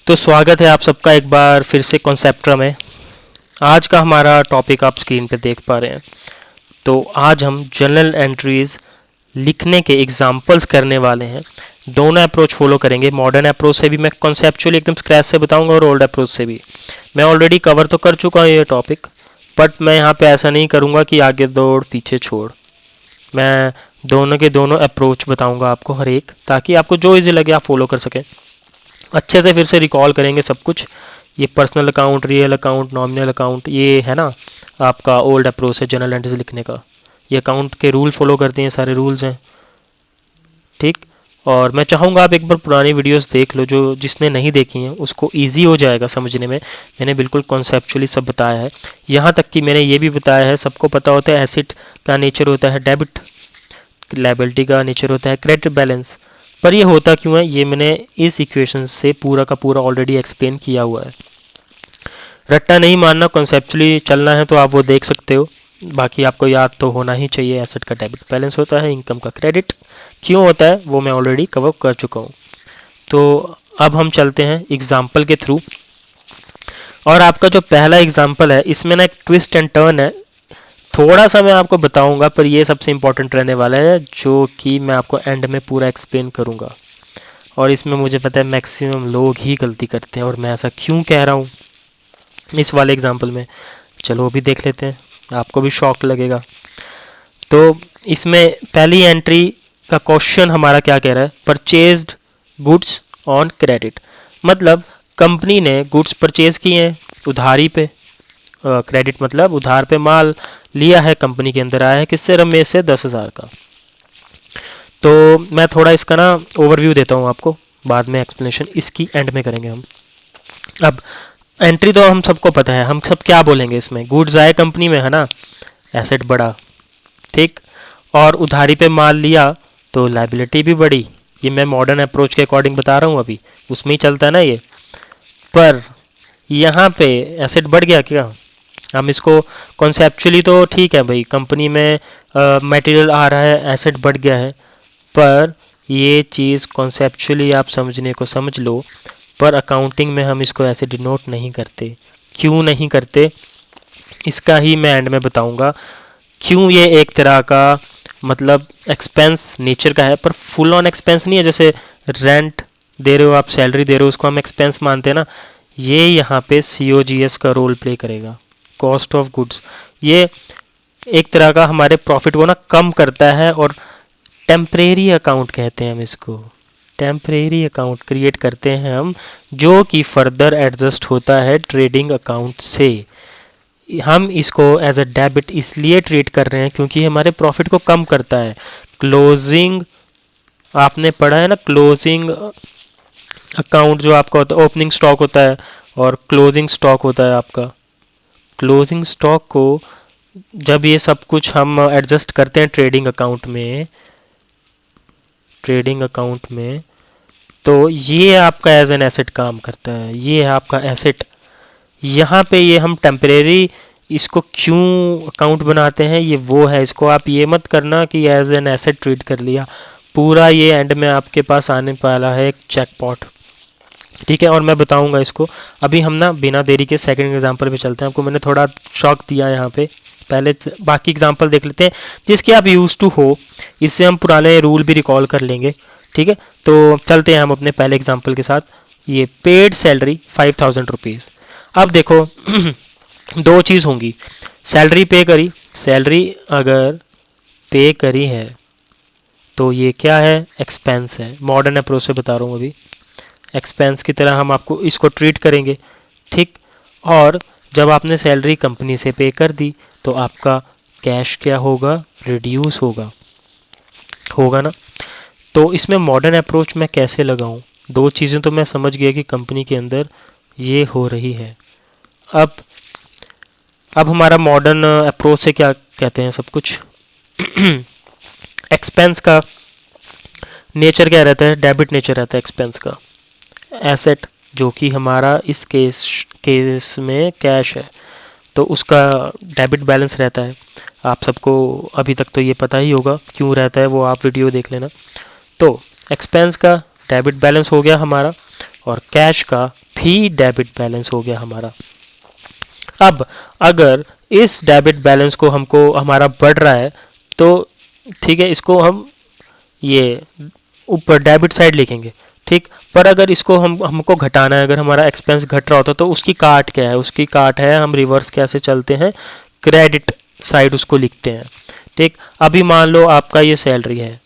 तो स्वागत है आप सबका एक बार फिर से कॉन्सेप्ट्रा में। आज का हमारा टॉपिक आप स्क्रीन पे देख पा रहे हैं। तो आज हम जर्नल एंट्रीज लिखने के एग्जांपल्स करने वाले हैं। दोनों अप्रोच फॉलो करेंगे। मॉडर्न अप्रोच से भी मैं कॉन्सेप्चुअली एकदम स्क्रैच से बताऊंगा और ओल्ड अप्रोच से भी। मैं ऑलरेडी कवर तो कर चुका हूँ ये टॉपिक, बट मैं यहाँ पे ऐसा नहीं करूँगा कि आगे दौड़ पीछे छोड़। मैं दोनों के दोनों अप्रोच बताऊँगा आपको हर एक, ताकि आपको जो ईजी लगे आप फॉलो कर सकें। अच्छे से फिर से रिकॉल करेंगे सब कुछ। ये personal account, real account, nominal account, ये है ना आपका ओल्ड अप्रोच है जर्नल एंट्रीज लिखने का। ये अकाउंट के रूल फॉलो करते हैं, सारे रूल्स हैं, ठीक। और मैं चाहूँगा आप एक बार पुरानी वीडियोस देख लो, जो जिसने नहीं देखी हैं उसको इजी हो जाएगा समझने में। मैंने बिल्कुल कॉन्सेप्चुअली सब बताया है। यहाँ तक कि मैंने ये भी बताया है, सबको पता होता है एसेट का नेचर होता है डेबिट, लायबिलिटी का नेचर होता है क्रेडिट बैलेंस। पर ये होता क्यों है ये मैंने इस इक्वेशन से पूरा का पूरा ऑलरेडी एक्सप्लेन किया हुआ है। रट्टा नहीं मानना, कॉन्सेप्चुअली चलना है तो आप वो देख सकते हो। बाकी आपको याद तो होना ही चाहिए, एसेट का डेबिट बैलेंस होता है, इनकम का क्रेडिट क्यों होता है वो मैं ऑलरेडी कवर कर चुका हूँ। तो अब हम चलते हैं एग्जाम्पल के थ्रू। और आपका जो पहला एग्जाम्पल है इसमें ना एक ट्विस्ट एंड टर्न है, थोड़ा सा मैं आपको बताऊंगा, पर ये सबसे इम्पोर्टेंट रहने वाला है, जो कि मैं आपको एंड में पूरा एक्सप्लेन करूंगा। और इसमें मुझे पता है मैक्सिमम लोग ही गलती करते हैं, और मैं ऐसा क्यों कह रहा हूँ इस वाले एग्जांपल में, चलो अभी देख लेते हैं, आपको भी शॉक लगेगा। तो इसमें पहली एंट्री का क्वेश्चन हमारा क्या कह रहा है, परचेज्ड गुड्स ऑन क्रेडिट। मतलब कंपनी ने गुड्स परचेज किए हैं उधारी पे, क्रेडिट मतलब उधार पे माल लिया है, कंपनी के अंदर आया है, किससे, रमेश से 10,000 का। तो मैं थोड़ा इसका ना ओवरव्यू देता हूँ आपको, बाद में एक्सप्लेनेशन इसकी एंड में करेंगे हम। अब एंट्री तो हम सबको पता है, हम सब क्या बोलेंगे इसमें, गुड्स आए कंपनी में, है ना, एसेट बढ़ा, ठीक। और उधारी पे माल लिया तो लायबिलिटी भी बढ़ी। ये मैं मॉडर्न अप्रोच के अकॉर्डिंग बता रहा हूँ, अभी उसमें ही चलता है ना ये। पर यहाँ पे एसेट बढ़ गया क्या, हम इसको कॉन्सेप्चुअली तो ठीक है भाई, कंपनी में मटेरियल आ रहा है, एसेट बढ़ गया है, पर ये चीज़ कॉन्सेप्चुअली आप समझने को समझ लो, पर अकाउंटिंग में हम इसको ऐसे डिनोट नहीं करते। क्यों नहीं करते इसका ही मैं एंड में बताऊंगा। क्यों ये एक तरह का मतलब एक्सपेंस नेचर का है, पर फुल ऑन एक्सपेंस नहीं है। जैसे रेंट दे रहे हो आप, सैलरी दे रहे हो, उसको हम एक्सपेंस मानते हैं ना, ये यहाँ पे COGS का रोल प्ले करेगा, कॉस्ट ऑफ गुड्स। ये एक तरह का हमारे प्रॉफिट को ना कम करता है, और टेम्परेरी अकाउंट कहते हैं हम इसको, टेम्परेरी अकाउंट क्रिएट करते हैं हम, जो कि फर्दर एडजस्ट होता है ट्रेडिंग अकाउंट से। हम इसको एज अ डेबिट इसलिए ट्रीट कर रहे हैं क्योंकि हमारे प्रॉफिट को कम करता है। क्लोजिंग आपने पढ़ा है ना, क्लोजिंग अकाउंट जो आपका होता है, ओपनिंग स्टॉक होता है और क्लोजिंग स्टॉक होता है आपका। क्लोजिंग स्टॉक को जब ये सब कुछ हम एडजस्ट करते हैं ट्रेडिंग अकाउंट में, तो ये आपका एज एन एसेट काम करता है, ये है आपका एसेट। यहाँ पे ये हम टेम्परेरी इसको क्यों अकाउंट बनाते हैं, ये वो है, इसको आप ये मत करना कि एज एन एसेट ट्रीट कर लिया, पूरा ये एंड में आपके पास आने वाला है एक चेकपॉट, ठीक है। और मैं बताऊंगा इसको। अभी हम ना बिना देरी के सेकंड एग्जांपल पे चलते हैं। आपको मैंने थोड़ा शॉक दिया यहाँ पे, पहले बाकी एग्जांपल देख लेते हैं जिसके आप यूज टू हो, इससे हम पुराने रूल भी रिकॉल कर लेंगे, ठीक है। तो चलते हैं हम अपने पहले एग्जांपल के साथ। ये पेड सैलरी 5,000 रुपीज़। अब देखो दो चीज़ होंगी, सैलरी पे करी, सैलरी अगर पे करी है तो ये क्या है, एक्सपेंस है। मॉडर्न अप्रोच से बता रहा हूँ अभी, एक्सपेंस की तरह हम आपको इसको ट्रीट करेंगे, ठीक। और जब आपने सैलरी कंपनी से पे कर दी तो आपका कैश क्या होगा, रिड्यूस होगा ना। तो इसमें मॉडर्न अप्रोच मैं कैसे लगाऊं, दो चीज़ें तो मैं समझ गया कि कंपनी के अंदर ये हो रही है। अब हमारा मॉडर्न अप्रोच से क्या कहते हैं सब कुछ एक्सपेंस का नेचर क्या रहता है, डेबिट नेचर रहता है एक्सपेंस का। एसेट जो कि हमारा इस केस में कैश है, तो उसका डेबिट बैलेंस रहता है। आप सबको अभी तक तो ये पता ही होगा क्यों रहता है, वो आप वीडियो देख लेना। तो एक्सपेंस का डेबिट बैलेंस हो गया हमारा, और कैश का भी डेबिट बैलेंस हो गया हमारा। अब अगर इस डेबिट बैलेंस को हमको हमारा बढ़ रहा है तो ठीक है, इसको हम ये ऊपर डेबिट साइड लिखेंगे, ठीक। पर अगर इसको हमको घटाना है, अगर हमारा एक्सपेंस घट रहा होता तो उसकी काट क्या है, उसकी काट है हम रिवर्स कैसे चलते हैं, क्रेडिट साइड उसको लिखते हैं, ठीक। अभी मान लो आपका ये सैलरी है,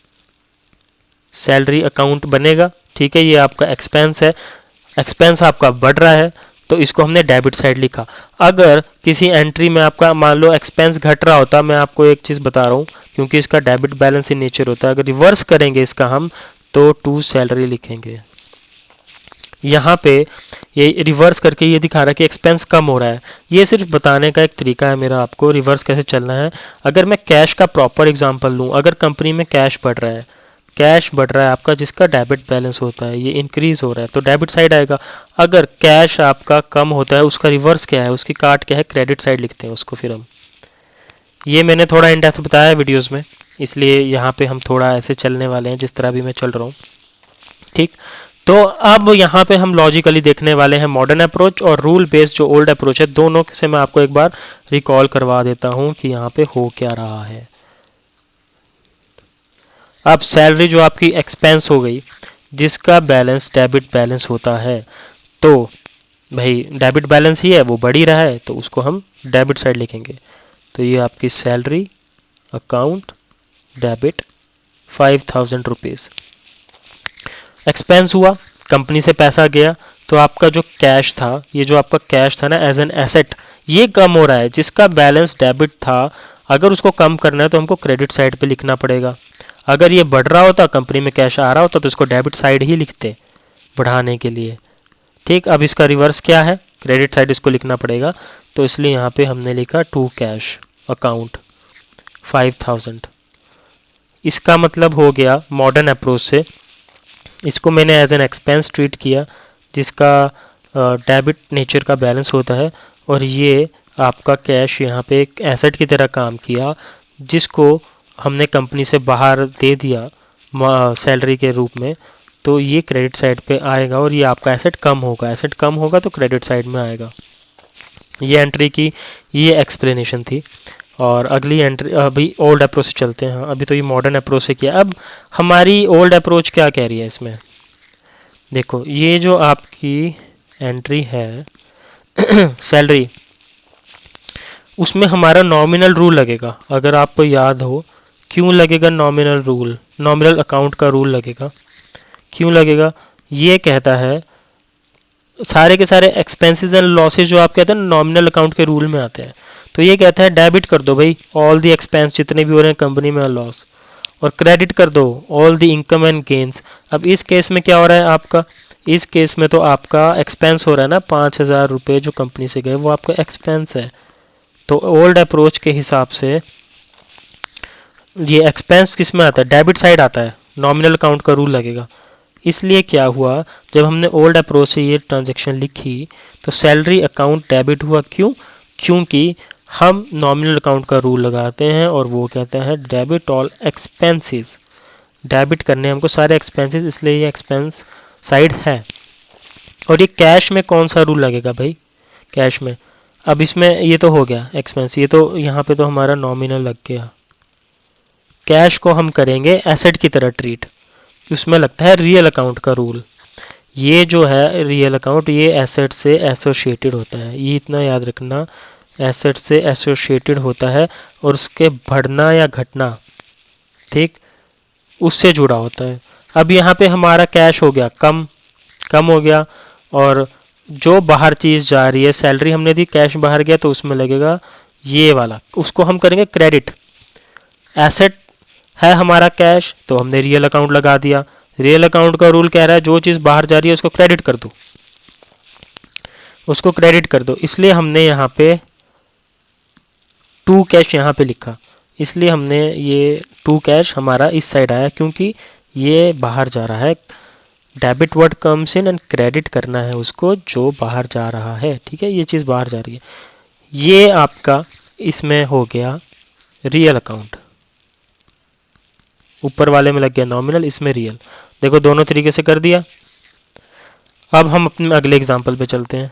सैलरी अकाउंट बनेगा, ठीक है। ये आपका एक्सपेंस है, एक्सपेंस आपका बढ़ रहा है तो इसको हमने डेबिट साइड लिखा। अगर किसी एंट्री में आपका मान लो एक्सपेंस घट रहा होता, मैं आपको एक चीज़ बता रहा हूँ क्योंकि इसका डेबिट बैलेंस इन नेचर होता है, अगर रिवर्स करेंगे इसका हम तो टू सैलरी लिखेंगे। यहाँ पे ये रिवर्स करके ये दिखा रहा है कि एक्सपेंस कम हो रहा है। ये सिर्फ बताने का एक तरीका है मेरा आपको रिवर्स कैसे चलना है। अगर मैं कैश का प्रॉपर एग्जांपल लूँ, अगर कंपनी में कैश बढ़ रहा है, कैश बढ़ रहा है आपका, जिसका डेबिट बैलेंस होता है, ये इंक्रीज हो रहा है तो डेबिट साइड आएगा। अगर कैश आपका कम होता है, उसका रिवर्स क्या है, उसकी काट क्या है, क्रेडिट साइड लिखते हैं उसको फिर हम। ये मैंने थोड़ा इन डेप्थ बताया वीडियोस में, इसलिए यहाँ पे हम थोड़ा ऐसे चलने वाले हैं जिस तरह भी मैं चल रहा हूँ, ठीक। तो अब यहाँ पे हम लॉजिकली देखने वाले हैं मॉडर्न अप्रोच और रूल बेस्ड जो ओल्ड अप्रोच है, दोनों से मैं आपको एक बार रिकॉल करवा देता हूँ कि यहाँ पे हो क्या रहा है। अब सैलरी जो आपकी एक्सपेंस हो गई, जिसका बैलेंस डेबिट बैलेंस होता है, तो भाई डेबिट बैलेंस ही है, वो बढ़ ही रहा है तो उसको हम डेबिट साइड लिखेंगे। तो ये आपकी salary account debit 5000 rupees expense हुआ, कंपनी से पैसा गया तो आपका जो कैश था, ये जो आपका कैश था ना एज एन एसेट, ये कम हो रहा है, जिसका बैलेंस डेबिट था। अगर उसको कम करना है तो हमको क्रेडिट साइड पे लिखना पड़ेगा। अगर ये बढ़ रहा होता, कंपनी में कैश आ रहा होता तो इसको डेबिट साइड ही लिखते बढ़ाने के लिए, ठीक। अब इसका रिवर्स क्या है, क्रेडिट साइड इसको लिखना पड़ेगा, तो इसलिए यहाँ पे हमने लिखा टू कैश अकाउंट 5000। इसका मतलब हो गया मॉडर्न अप्रोच से इसको मैंने एज एन एक्सपेंस ट्रीट किया, जिसका डेबिट नेचर का बैलेंस होता है, और ये आपका कैश यहाँ पे एक एसेट की तरह काम किया, जिसको हमने कंपनी से बाहर दे दिया सैलरी के रूप में, तो ये क्रेडिट साइड पे आएगा और ये आपका एसेट कम होगा, एसेट कम होगा तो क्रेडिट साइड में आएगा। ये एंट्री की ये एक्सप्लेनेशन थी। और अगली एंट्री अभी ओल्ड अप्रोच से चलते हैं। अभी तो ये मॉडर्न अप्रोच से किया, अब हमारी ओल्ड अप्रोच क्या कह रही है इसमें, देखो ये जो आपकी एंट्री है सैलरी, उसमें हमारा नॉमिनल रूल लगेगा। अगर आपको याद हो क्यों लगेगा नॉमिनल रूल, नॉमिनल अकाउंट का रूल लगेगा, क्यों लगेगा, ये कहता है सारे के सारे एक्सपेंसेस एंड लॉसेस जो आप कहते हैं नॉमिनल अकाउंट के रूल में आते हैं, तो ये कहता है डेबिट कर दो भाई ऑल दी एक्सपेंस जितने भी हो रहे हैं कंपनी में लॉस, और क्रेडिट कर दो all the income and gains. अब इस केस में क्या हो रहा है आपका, इस केस में तो आपका एक्सपेंस हो रहा है ना 5000 रुपये जो कंपनी से गए, वो आपका एक्सपेंस है। तो ओल्ड अप्रोच के हिसाब से ये एक्सपेंस किस में आता है, डेबिट साइड आता है, नॉमिनल अकाउंट का रूल लगेगा। इसलिए क्या हुआ, जब हमने ओल्ड अप्रोच से ये ट्रांजैक्शन लिखी तो सैलरी अकाउंट डेबिट हुआ, क्यों, क्योंकि हम नॉमिनल अकाउंट का रूल लगाते हैं और वो कहता है डेबिट ऑल एक्सपेंसेस, डेबिट करने हमको सारे एक्सपेंसेस, इसलिए ये एक्सपेंस साइड है। और ये कैश में कौन सा रूल लगेगा भाई, कैश में, अब इसमें ये तो हो गया एक्सपेंस, ये तो यहाँ पे तो हमारा नॉमिनल लग गया। कैश को हम करेंगे एसेट की तरह ट्रीट, उसमें लगता है रियल अकाउंट का रूल। ये जो है रियल अकाउंट, ये एसेट से एसोसिएटेड होता है, ये इतना याद रखना, एसेट से एसोसिएटेड होता है और उसके बढ़ना या घटना, ठीक, उससे जुड़ा होता है। अब यहाँ पे हमारा कैश हो गया कम हो गया, और जो बाहर चीज़ जा रही है, सैलरी हमने दी, कैश बाहर गया, तो उसमें लगेगा ये वाला, उसको हम करेंगे क्रेडिट। एसेट है हमारा कैश, तो हमने रियल अकाउंट लगा दिया। रियल अकाउंट का रूल कह रहा है जो चीज़ बाहर जा रही है उसको क्रेडिट कर दो, उसको क्रेडिट कर दो, इसलिए हमने यहाँ पे टू कैश यहाँ पे लिखा, इसलिए हमने ये टू कैश हमारा इस साइड आया क्योंकि ये बाहर जा रहा है। Debit word comes in and credit करना है उसको जो बाहर जा रहा है, ठीक है, ये चीज़ बाहर जा रही है। ये आपका इसमें हो गया रियल अकाउंट, ऊपर वाले में लग गया नॉमिनल, इसमें रियल। देखो दोनों तरीके से कर दिया। अब हम अपने अगले एग्जाम्पल पे चलते हैं।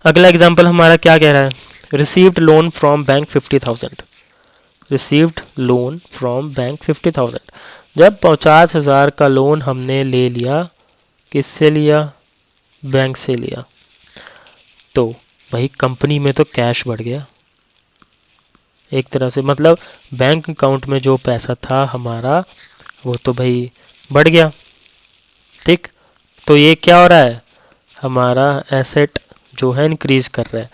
अगला एग्जाम्पल हमारा क्या कह रहा है? Received loan from bank 50,000। Received loan from bank 50,000। जब 50,000 का लोन हमने ले लिया, किससे लिया? बैंक से लिया। तो भाई कंपनी में तो कैश बढ़ गया एक तरह से, मतलब बैंक अकाउंट में जो पैसा था हमारा वो तो भाई बढ़ गया। ठीक, तो ये क्या हो रहा है? हमारा एसेट जो है इंक्रीज कर रहा है।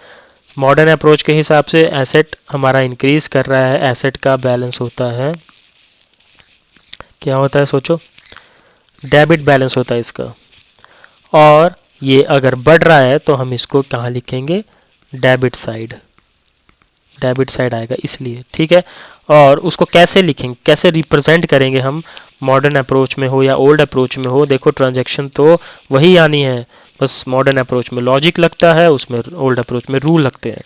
मॉडर्न अप्रोच के हिसाब से एसेट हमारा इंक्रीज कर रहा है। एसेट का बैलेंस होता है, क्या होता है सोचो? डेबिट बैलेंस होता है इसका। और ये अगर बढ़ रहा है तो हम इसको कहाँ लिखेंगे? Debit side. डेबिट साइड आएगा इसलिए, ठीक है। और उसको कैसे लिखेंगे, कैसे रिप्रेजेंट करेंगे हम? मॉडर्न अप्रोच में हो या ओल्ड अप्रोच में हो, देखो ट्रांजैक्शन तो वही आनी है, बस मॉडर्न अप्रोच में लॉजिक लगता है, उसमें ओल्ड अप्रोच में रूल लगते हैं।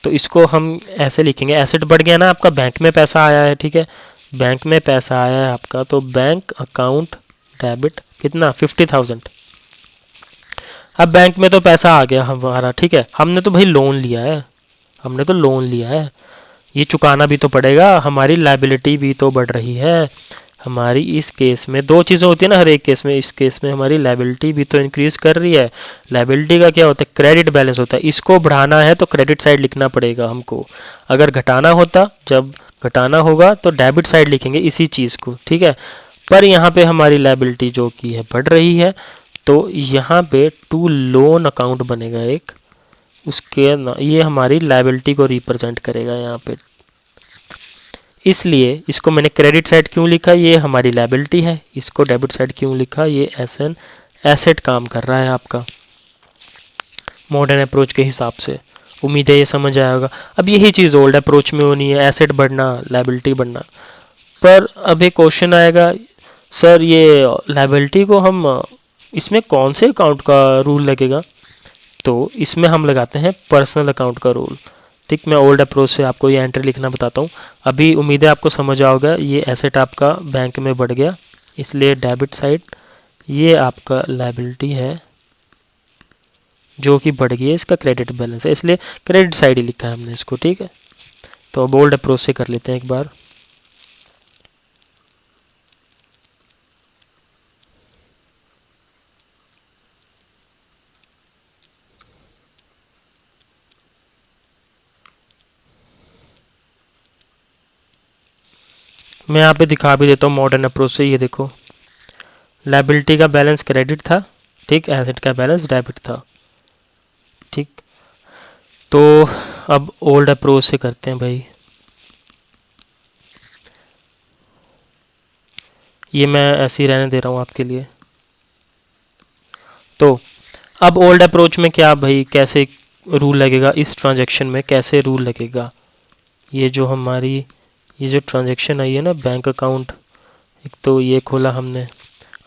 तो इसको हम ऐसे लिखेंगे, एसेट बढ़ गया ना आपका, बैंक में पैसा आया है, ठीक है, बैंक में पैसा आया है आपका, तो बैंक अकाउंट डेबिट कितना? 50,000। अब बैंक में तो पैसा आ गया हमारा, ठीक है, हमने तो भाई लोन लिया है, हमने तो लोन लिया है, ये चुकाना भी तो पड़ेगा, हमारी लायबिलिटी भी तो बढ़ रही है। हमारी इस केस में दो चीज़ें होती है ना हर एक केस में, इस केस में हमारी लायबिलिटी भी तो इंक्रीज कर रही है। लायबिलिटी का क्या होता है? क्रेडिट बैलेंस होता है। इसको बढ़ाना है तो क्रेडिट साइड लिखना पड़ेगा हमको, अगर घटाना होता, जब घटाना होगा तो डेबिट साइड लिखेंगे इसी चीज़ को, ठीक है। पर यहाँ पे हमारी लायबिलिटी जो की है बढ़ रही है, तो यहाँ पे टू लोन अकाउंट बनेगा एक, उसके ये हमारी लायबिलिटी को रिप्रेजेंट करेगा यहाँ पे। इसलिए इसको मैंने क्रेडिट साइड क्यों लिखा? ये हमारी लायबिलिटी है। इसको डेबिट साइड क्यों लिखा? ये एस एन एसेट काम कर रहा है आपका मॉडर्न अप्रोच के हिसाब से। उम्मीद है ये समझ आया होगा। अब यही चीज़ ओल्ड अप्रोच में होनी है, एसेट बढ़ना, लायबिलिटी बढ़ना। पर अब एक क्वेश्चन आएगा, सर ये लायबिलिटी को हम इसमें कौन से अकाउंट का रूल लगेगा? तो इसमें हम लगाते हैं पर्सनल अकाउंट का रूल। ठीक, मैं ओल्ड अप्रोच से आपको ये एंट्री लिखना बताता हूँ। अभी उम्मीद है आपको समझ आओगा। ये एसेट आपका बैंक में बढ़ गया, इसलिए डेबिट साइड, ये आपका लायबिलिटी है जो कि बढ़ गई है, इसका क्रेडिट बैलेंस है, इसलिए क्रेडिट साइड ही लिखा है हमने इसको, ठीक है। तो अब ओल्ड अप्रोच से कर लेते हैं एक बार। मैं यहाँ पे दिखा भी देता हूँ मॉडर्न अप्रोच से। ये देखो, लायबिलिटी का बैलेंस क्रेडिट था, ठीक, एसेट का बैलेंस डेबिट था, ठीक। तो अब ओल्ड अप्रोच से करते हैं भाई। ये मैं ऐसे ही रहने दे रहा हूँ आपके लिए। तो अब ओल्ड अप्रोच में क्या भाई, कैसे रूल लगेगा इस ट्रांजैक्शन में, कैसे रूल लगेगा? ये जो हमारी ये जो ट्रांजैक्शन आई है ना, बैंक अकाउंट, एक तो ये खोला हमने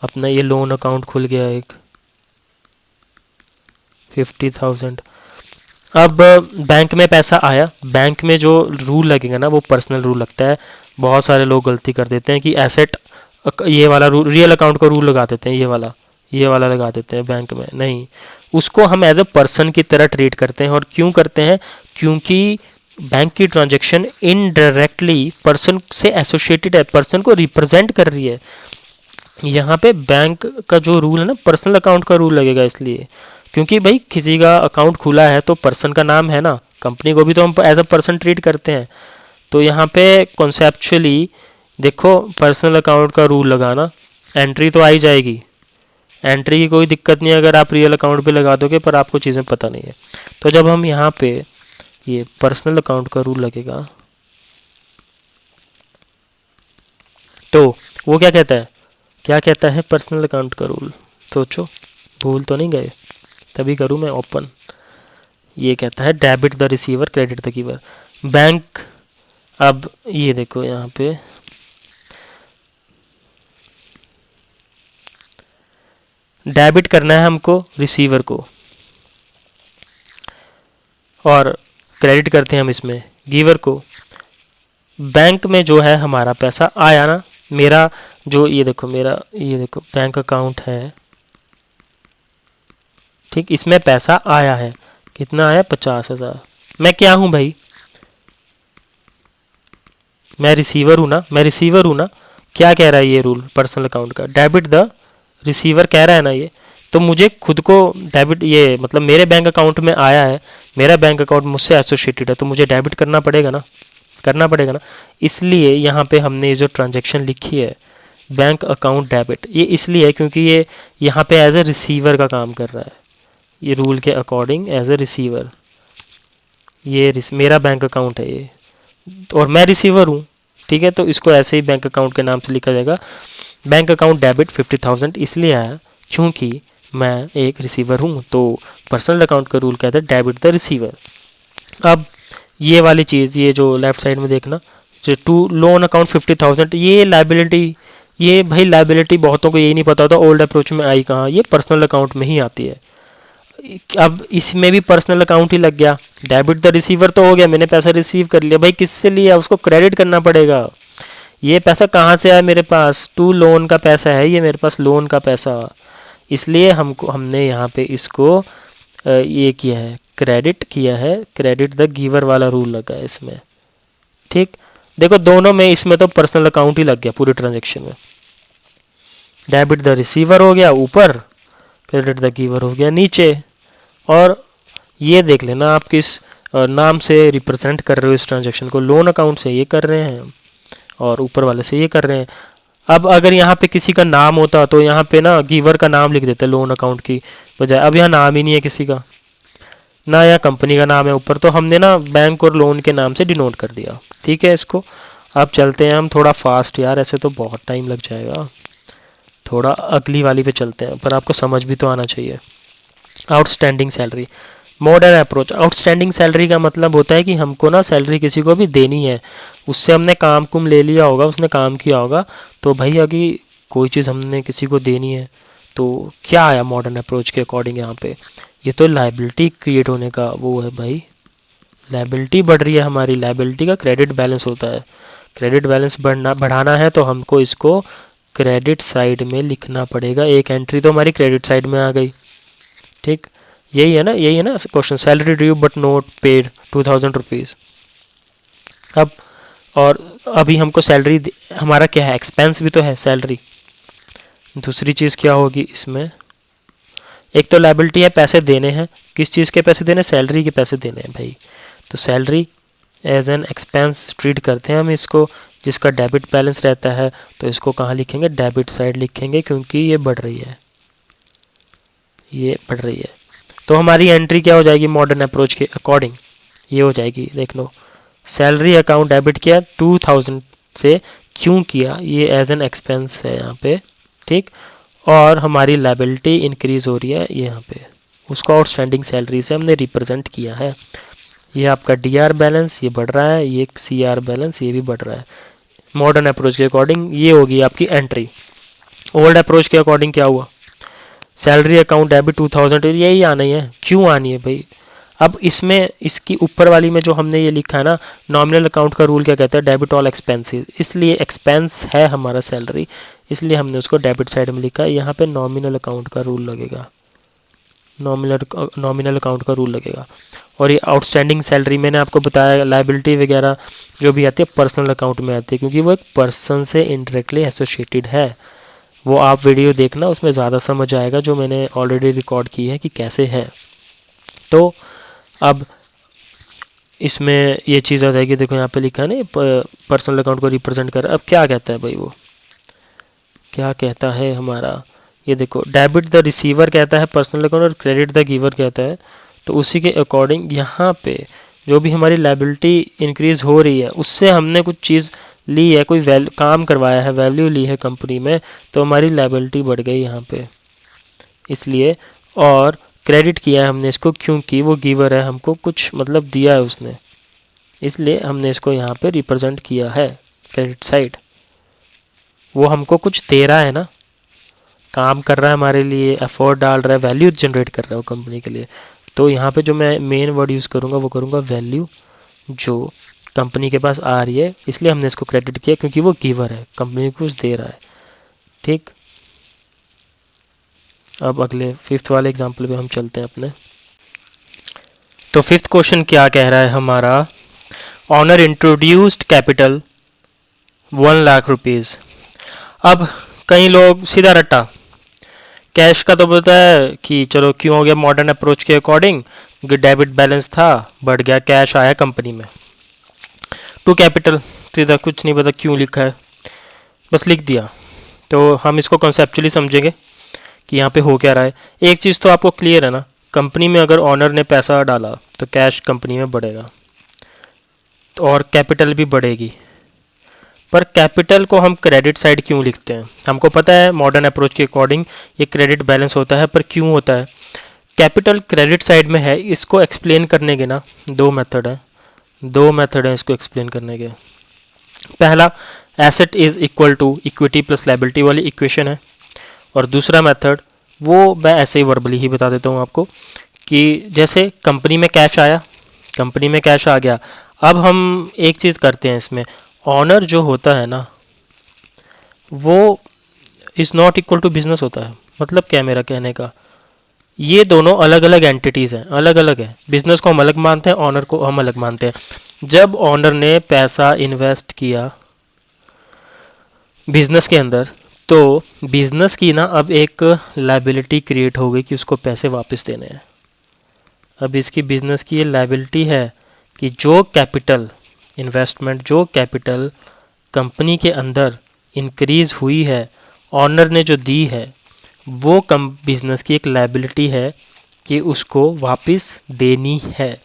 अपना, ये लोन अकाउंट खुल गया एक 50,000। अब बैंक में पैसा आया, बैंक में जो रूल लगेगा ना वो पर्सनल रूल लगता है। बहुत सारे लोग गलती कर देते हैं कि एसेट, ये वाला रूल, रियल अकाउंट का रूल लगा देते हैं, ये वाला लगा देते हैं बैंक में। नहीं, उसको हम एज अ पर्सन की तरह ट्रीट करते हैं। और क्यों करते हैं? क्योंकि बैंक की ट्रांजैक्शन इनडायरेक्टली पर्सन से एसोसिएटेड है, पर्सन को रिप्रेजेंट कर रही है। यहाँ पे बैंक का जो रूल है ना, पर्सनल अकाउंट का रूल लगेगा, इसलिए क्योंकि भाई किसी का अकाउंट खुला है तो पर्सन का नाम है ना, कंपनी को भी तो हम एज अ पर्सन ट्रीट करते हैं। तो यहाँ पे कॉन्सेप्चुअली देखो, पर्सनल अकाउंट का रूल लगाना, एंट्री तो आई जाएगी, एंट्री की कोई दिक्कत नहीं है अगर आप रियल अकाउंट पे लगा दोगे, पर आपको चीज़ें पता नहीं है। तो जब हम यहाँ पे ये पर्सनल अकाउंट का रूल लगेगा, तो वो क्या कहता है, क्या कहता है पर्सनल अकाउंट का रूल? सोचो, भूल तो नहीं गए? तभी करूँ मैं ओपन। ये कहता है debit the receiver, credit the giver. Bank, अब ये देखो यहाँ पे डेबिट करना है हमको रिसीवर को, और क्रेडिट करते हैं हम इसमें गिवर को। बैंक में जो है हमारा पैसा आया ना, मेरा जो ये देखो मेरा, ये देखो बैंक अकाउंट है, ठीक, इसमें पैसा आया है, कितना आया 50,000। मैं क्या हूँ भाई, मैं रिसीवर हूँ ना, मैं रिसीवर हूँ ना। क्या कह रहा है ये रूल पर्सनल अकाउंट का, डेबिट द रिसीवर कह रहा है ना ये। तो मुझे खुद को डेबिट, ये मतलब मेरे बैंक अकाउंट में आया है, मेरा बैंक अकाउंट मुझसे एसोसिएटेड है, तो मुझे डेबिट करना पड़ेगा ना, करना पड़ेगा ना। इसलिए यहाँ पे हमने ये जो ट्रांजैक्शन लिखी है बैंक अकाउंट डेबिट, ये इसलिए है क्योंकि ये यहाँ पे एज ए रिसीवर का काम कर रहा है, ये रूल के अकॉर्डिंग एज ए रिसीवर। ये मेरा बैंक अकाउंट है ये, और मैं रिसीवर हूँ, ठीक है। तो इसको ऐसे ही बैंक अकाउंट के नाम से लिखा जाएगा, बैंक अकाउंट डेबिट 50,000 इसलिए आया क्योंकि मैं एक रिसीवर हूँ। तो पर्सनल अकाउंट का रूल कहता है डेबिट द रिसीवर। अब ये वाली चीज़, ये जो लेफ्ट साइड में देखना, जो टू लोन अकाउंट 50,000, ये लाइबिलिटी, ये भाई लाइबिलिटी बहुतों को यही नहीं पता होता ओल्ड अप्रोच में आई कहाँ, ये पर्सनल अकाउंट में ही आती है। अब इसमें भी पर्सनल अकाउंट ही लग गया, डेबिट द रिसीवर तो हो गया, मैंने पैसा रिसीव कर लिया, भाई किससे लिया, उसको क्रेडिट करना पड़ेगा। ये पैसा कहाँ से आया मेरे पास, टू लोन का पैसा है ये मेरे पास, लोन का पैसा, इसलिए हमने यहाँ पे इसको ये किया है, क्रेडिट किया है, क्रेडिट द गिवर वाला रूल लगा है इसमें, ठीक। देखो दोनों में, इसमें तो पर्सनल अकाउंट ही लग गया पूरी ट्रांजेक्शन में, डेबिट द रिसीवर हो गया ऊपर, क्रेडिट द गिवर हो गया नीचे। और ये देख लेना आप किस नाम से रिप्रेजेंट कर रहे हो इस ट्रांजेक्शन को, लोन अकाउंट से ये कर रहे हैं और ऊपर वाले से ये कर रहे हैं। अब अगर यहाँ पे किसी का नाम होता तो यहाँ पे ना गिवर का नाम लिख देते लोन अकाउंट की बजाय, अब यहाँ नाम ही नहीं है किसी का, ना यहाँ कंपनी का नाम है ऊपर, तो हमने ना बैंक और लोन के नाम से डिनोट कर दिया, ठीक है इसको। अब चलते हैं हम थोड़ा फास्ट, यार ऐसे तो बहुत टाइम लग जाएगा, थोड़ा अगली वाली पे चलते हैं, पर आपको समझ भी तो आना चाहिए। Outstanding salary, modern approach. Outstanding salary का मतलब होता है कि हमको ना सैलरी किसी को भी देनी है, उससे हमने काम कुम ले लिया होगा, उसने काम किया होगा, तो भाई अगर कोई चीज़ हमने किसी को देनी है तो क्या आया मॉडर्न अप्रोच के अकॉर्डिंग यहाँ पे, ये तो लाइबिलिटी क्रिएट होने का वो है भाई, लाइबिलिटी बढ़ रही है हमारी, लाइबिलिटी का क्रेडिट बैलेंस होता है, क्रेडिट बैलेंस बढ़ाना है तो हमको इसको क्रेडिट साइड में लिखना पड़ेगा। एक एंट्री तो हमारी क्रेडिट साइड में आ गई, ठीक, यही है ना, यही है ना question, salary due but note paid 2,000 rupees. अब और अभी हमको सैलरी, हमारा क्या है, एक्सपेंस भी तो है सैलरी। दूसरी चीज़ क्या होगी इसमें, एक तो लायबिलिटी है, पैसे देने हैं, किस चीज़ के पैसे देने, सैलरी के पैसे देने हैं भाई, तो salary as an expense treat करते हैं हम इसको, जिसका डेबिट बैलेंस रहता है, तो इसको कहाँ लिखेंगे, डेबिट साइड लिखेंगे, क्योंकि ये बढ़ रही है, ये बढ़ रही है। तो हमारी एंट्री क्या हो जाएगी मॉडर्न अप्रोच के अकॉर्डिंग, ये हो जाएगी, देख लो, सैलरी अकाउंट डेबिट किया 2,000 से, क्यों किया, ये एज एन एक्सपेंस है यहाँ पे, ठीक, और हमारी लायबिलिटी इंक्रीज हो रही है ये यहाँ पे, उसको आउटस्टैंडिंग सैलरी से हमने रिप्रेजेंट किया है। ये आपका डीआर बैलेंस ये बढ़ रहा है, ये सीआर बैलेंस ये भी बढ़ रहा है। मॉडर्न अप्रोच के अकॉर्डिंग ये होगी आपकी एंट्री। ओल्ड अप्रोच के अकॉर्डिंग क्या हुआ, सैलरी अकाउंट डेबिट 2,000, यही आनी है, क्यों आनी है भाई। अब इसमें इसकी ऊपर वाली में जो हमने ये लिखा है ना, नॉमिनल अकाउंट का रूल क्या कहता है, डेबिट ऑल एक्सपेंसेस, इसलिए एक्सपेंस है हमारा सैलरी, इसलिए हमने उसको डेबिट साइड में लिखा है। यहाँ पे नॉमिनल अकाउंट का रूल लगेगा, नॉमिनल अकाउंट का रूल लगेगा। और ये आउटस्टैंडिंग सैलरी मैंने आपको बताया, लायबिलिटी वगैरह जो भी आती है पर्सनल अकाउंट में आती है, क्योंकि वो एक पर्सन से इनडायरेक्टली एसोसिएटेड है। वो आप वीडियो देखना, उसमें ज़्यादा समझ आएगा, जो मैंने ऑलरेडी रिकॉर्ड की है कि कैसे है। तो अब इसमें ये चीज़ आ जाएगी, देखो यहाँ पे लिखा है ना पर्सनल अकाउंट को रिप्रेजेंट कर, अब क्या कहता है भाई, वो क्या कहता है हमारा, ये देखो डेबिट द रिसीवर कहता है पर्सनल अकाउंट, और क्रेडिट द गिवर कहता है। तो उसी के अकॉर्डिंग यहाँ पे जो भी हमारी लायबिलिटी इंक्रीज़ हो रही है, उससे हमने कुछ चीज़ ली है, कोई काम करवाया है, वैल्यू ली है कंपनी में, तो हमारी लायबिलिटी बढ़ गई यहाँ पे, इसलिए। और क्रेडिट किया है हमने इसको, क्योंकि वो गिवर है, हमको कुछ मतलब दिया है उसने, इसलिए हमने इसको यहाँ पे रिप्रेजेंट किया है क्रेडिट साइड। वो हमको कुछ दे रहा है ना, काम कर रहा है हमारे लिए, एफर्ट डाल रहा है, वैल्यू जनरेट कर रहा है वो कंपनी के लिए। तो यहाँ पे जो मैं मेन वर्ड यूज़ करूँगा वो करूँगा वैल्यू, जो कंपनी के पास आ रही है, इसलिए हमने इसको क्रेडिट किया, क्योंकि वो गिवर है, कंपनी को कुछ दे रहा है। ठीक, अब अगले फिफ्थ वाले एग्जाम्पल पे हम चलते हैं अपने। तो फिफ्थ क्वेश्चन क्या कह रहा है हमारा, ऑनर इंट्रोड्यूस्ड कैपिटल 1,00,000 रुपीज़। अब कई लोग सीधा रट्टा, कैश का तो पता है कि चलो क्यों हो गया, मॉडर्न अप्रोच के अकॉर्डिंग डेबिट बैलेंस था, बढ़ गया, कैश आया कंपनी में। टू कैपिटल, सीधा कुछ नहीं पता क्यों लिखा है, बस लिख दिया। तो हम इसको कॉन्सेप्चुअली समझेंगे कि यहाँ पे हो क्या रहा है। एक चीज़ तो आपको क्लियर है ना, कंपनी में अगर ऑनर ने पैसा डाला तो कैश कंपनी में बढ़ेगा तो और कैपिटल भी बढ़ेगी। पर कैपिटल को हम क्रेडिट साइड क्यों लिखते हैं? हमको पता है मॉडर्न अप्रोच के अकॉर्डिंग ये क्रेडिट बैलेंस होता है, पर क्यों होता है कैपिटल क्रेडिट साइड में है? इसको एक्सप्लेन करने के ना दो मेथड हैं इसको एक्सप्लेन करने के। पहला, asset is equal to equity plus liability वाली इक्वेशन है, और दूसरा मेथड वो मैं ऐसे ही वर्बली ही बता देता हूँ आपको कि जैसे कंपनी में कैश आ गया। अब हम एक चीज़ करते हैं इसमें, ऑनर जो होता है ना वो is not equal to business होता है। मतलब क्या मेरा कहने का, ये दोनों अलग अलग एंटिटीज़ हैं, अलग अलग है। बिजनेस को हम अलग मानते हैं, ऑनर को हम अलग मानते हैं। जब ऑनर ने पैसा इन्वेस्ट किया बिजनेस के अंदर, तो बिजनेस की ना अब एक लायबिलिटी क्रिएट हो गई कि उसको पैसे वापस देने हैं। अब इसकी बिजनेस की ये लायबिलिटी है कि जो कैपिटल इन्वेस्टमेंट, जो कैपिटल कंपनी के अंदर इंक्रीज़ हुई है, ऑनर ने जो दी है, वो बिजनेस की एक लायबिलिटी है कि उसको वापस देनी है।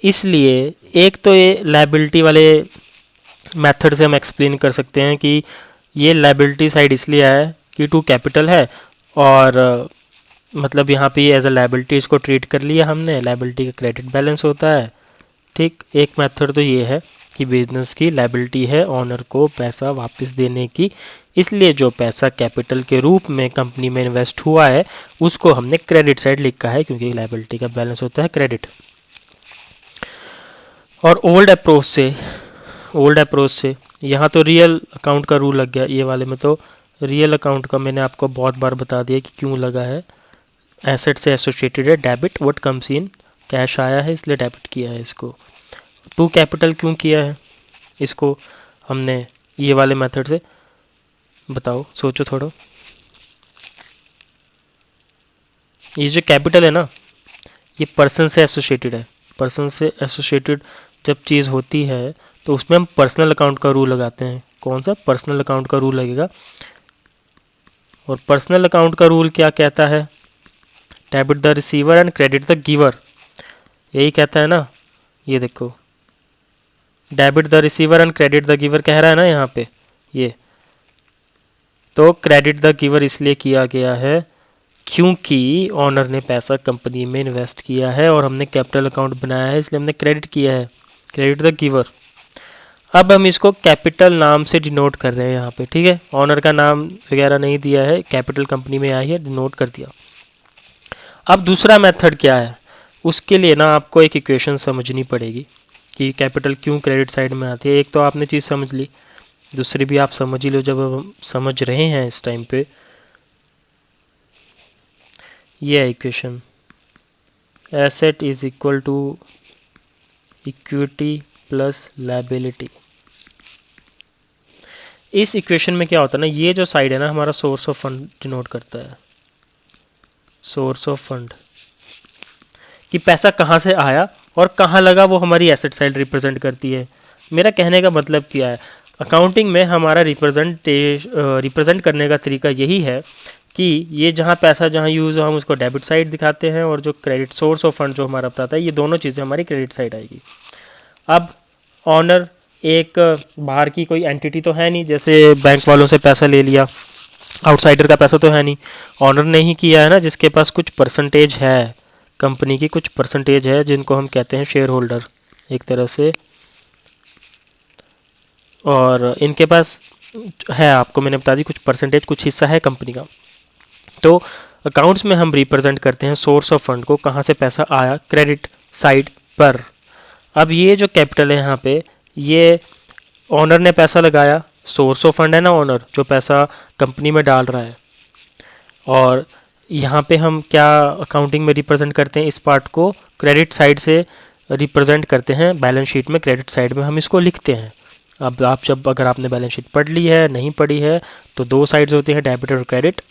इसलिए एक तो ये लायबिलिटी वाले मेथड से हम एक्सप्लेन कर सकते हैं कि ये लायबिलिटी साइड इसलिए है कि टू कैपिटल है, और मतलब यहाँ पे एज अ लायबिलिटी इसको ट्रीट कर लिया हमने, लायबिलिटी का क्रेडिट बैलेंस होता है। ठीक, एक मेथड तो ये है कि बिजनेस की लायबिलिटी है ऑनर को पैसा वापस देने की, इसलिए जो पैसा कैपिटल के रूप में कंपनी में इन्वेस्ट हुआ है उसको हमने क्रेडिट साइड लिखा है, क्योंकि लायबिलिटी का बैलेंस होता है क्रेडिट। और ओल्ड अप्रोच से यहाँ तो रियल अकाउंट का रूल लग गया। ये वाले में तो रियल अकाउंट का मैंने आपको बहुत बार बता दिया कि क्यों लगा है। एसेट से एसोसिएटेड है, debit what comes in, cash आया है इसलिए डेबिट किया है इसको। टू कैपिटल क्यों किया है इसको हमने ये वाले मेथड से, बताओ सोचो थोड़ा। ये जो कैपिटल है ना, ये पर्सन से एसोसिएटेड है। पर्सन से एसोसिएटेड जब चीज़ होती है तो उसमें हम पर्सनल अकाउंट का रूल लगाते हैं। कौन सा? पर्सनल अकाउंट का रूल लगेगा। और पर्सनल अकाउंट का रूल क्या कहता है? Debit the receiver and credit the giver, यही कहता है ना। ये देखो, debit the receiver and credit the giver कह रहा है ना यहाँ पे। ये तो क्रेडिट द गिवर इसलिए किया गया है क्योंकि ऑनर ने पैसा कंपनी में इन्वेस्ट किया है और हमने कैपिटल अकाउंट बनाया है, इसलिए हमने क्रेडिट किया है, क्रेडिट द गिवर। अब हम इसको कैपिटल नाम से डिनोट कर रहे हैं यहाँ पे, ठीक है। ऑनर का नाम वगैरह नहीं दिया है, कैपिटल कंपनी में आई है, डिनोट कर दिया। अब दूसरा मेथड क्या है, उसके लिए ना आपको एक इक्वेशन समझनी पड़ेगी कि कैपिटल क्यों क्रेडिट साइड में आती है। एक तो आपने चीज़ समझ ली, दूसरी भी आप समझ ही लो जब हम समझ रहे हैं इस टाइम पे। ये है equation, asset is equal to equity plus liability. इस इक्वेशन में क्या होता है ना, ये जो साइड है ना हमारा सोर्स ऑफ फंड डिनोट करता है। सोर्स ऑफ फंड कि पैसा कहाँ से आया और कहाँ लगा, वो हमारी एसेट साइड रिप्रेजेंट करती है। मेरा कहने का मतलब क्या है, अकाउंटिंग में हमारा रिप्रेजेंट करने का तरीका यही है कि ये जहाँ पैसा जहाँ यूज़ हो हम उसको डेबिट साइड दिखाते हैं, और जो क्रेडिट सोर्स ऑफ फंड जो हमारा बताता है, ये दोनों चीज़ें हमारी क्रेडिट साइड आएगी। अब ऑनर एक बाहर की कोई एंटिटी तो है नहीं, जैसे बैंक वालों से पैसा ले लिया, आउटसाइडर का पैसा तो है नहीं, ऑनर ने ही किया है ना, जिसके पास कुछ परसेंटेज है, कंपनी की कुछ परसेंटेज है, जिनको हम कहते हैं शेयर होल्डर एक तरह से, और इनके पास है, आपको मैंने बता दी, कुछ परसेंटेज, कुछ हिस्सा है कंपनी का। तो अकाउंट्स में हम रिप्रेजेंट करते हैं सोर्स ऑफ फंड को, कहाँ से पैसा आया, क्रेडिट साइड पर। अब ये जो कैपिटल है यहाँ पे, ये ऑनर ने पैसा लगाया, सोर्स ऑफ फंड है ना ओनर, जो पैसा कंपनी में डाल रहा है। और यहाँ पे हम क्या अकाउंटिंग में रिप्रेजेंट करते हैं, इस पार्ट को क्रेडिट साइड से रिप्रेजेंट करते हैं बैलेंस शीट में, क्रेडिट साइड में हम इसको लिखते हैं। अब आप जब अगर आपने बैलेंस शीट पढ़ ली है, नहीं पढ़ी है, तो दो साइड्स होती हैं, डेबिट और क्रेडिट।